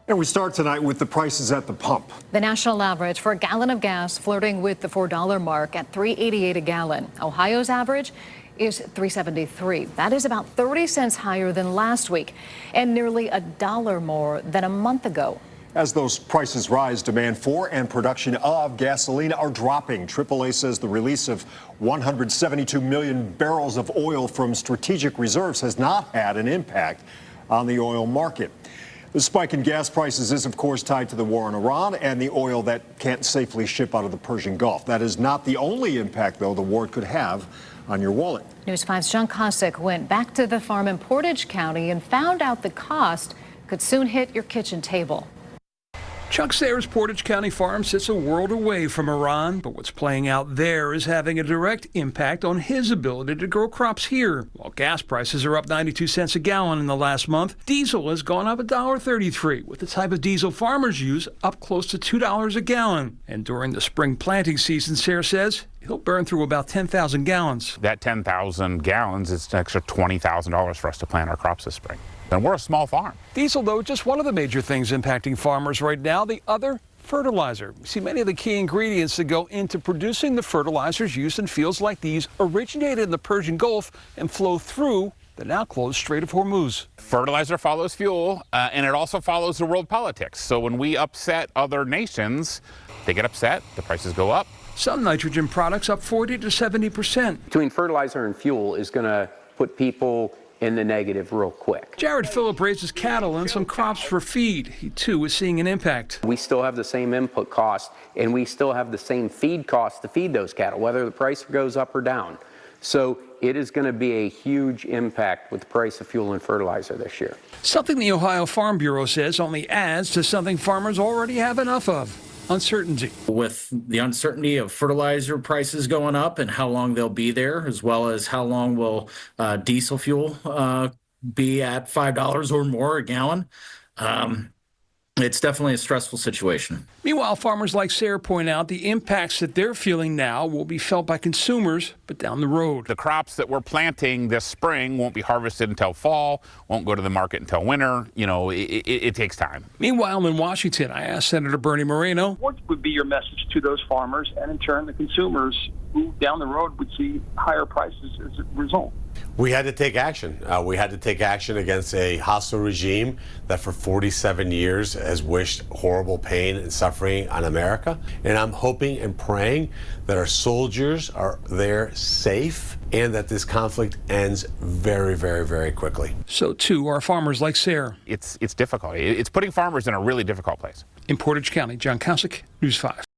And we start tonight with the prices at the pump. The national average for a gallon of gas flirting with the $4 mark at $3.88 a gallon. Ohio's average is $3.73. That is about 30 cents higher than last week and nearly $1 more than a month ago. As those prices rise, demand for and production of gasoline are dropping. AAA says the release of 172 million barrels of oil from strategic reserves has not had an impact on the oil market. The spike in gas prices is, of course, tied to the war in Iran and the oil that can't safely ship out of the Persian Gulf. That is not the only impact, though, the war could have on your wallet. News 5's John Kosick went back to the farm in Portage County and found out the cost could soon hit your kitchen table. Chuck Sayers' Portage County farm sits a world away from Iran, but what's playing out there is having a direct impact on his ability to grow crops here. While gas prices are up 92 cents a gallon in the last month, diesel has gone up $1.33, with the type of diesel farmers use up close to $2 a gallon. And during the spring planting season, Sayers says he'll burn through about 10,000 gallons. That 10,000 gallons is an extra $20,000 for us to plant our crops this spring. And we're a small farm. Diesel, though, just one of the major things impacting farmers right now. The other, fertilizer. You see, many of the key ingredients that go into producing the fertilizers used in fields like these originated in the Persian Gulf and flow through the now closed Strait of Hormuz. Fertilizer follows fuel, and it also follows the world politics. So when we upset other nations, they get upset, the prices go up. Some nitrogen products up 40 to 70%. Between fertilizer and fuel is going to put people in the negative real quick. Jared Phillip raises cattle and some crops for feed. He, too, is seeing an impact. We still have the same input cost, and we still have the same feed cost to feed those cattle, whether the price goes up or down. So it is going to be a huge impact with the price of fuel and fertilizer this year. Something the Ohio Farm Bureau says only adds to something farmers already have enough of: uncertainty. With the uncertainty of fertilizer prices going up and how long they'll be there, as well as how long will diesel fuel be at $5 or more a gallon, it's definitely a stressful situation. Meanwhile, farmers like Sarah point out the impacts that they're feeling now will be felt by consumers, but down the road. The crops that we're planting this spring won't be harvested until fall, won't go to the market until winter. You know, it takes time. Meanwhile, in Washington, I asked Senator Bernie Moreno, what would be your message to those farmers and in turn the consumers who down the road would see higher prices as a result? We had to take action. We had to take action against a hostile regime that for 47 years has wished horrible pain and suffering on America. And I'm hoping and praying that our soldiers are there safe and that this conflict ends very, very, very quickly. So, too, are farmers like Sarah. It's difficult. It's putting farmers in a really difficult place. In Portage County, John Kosick, News 5.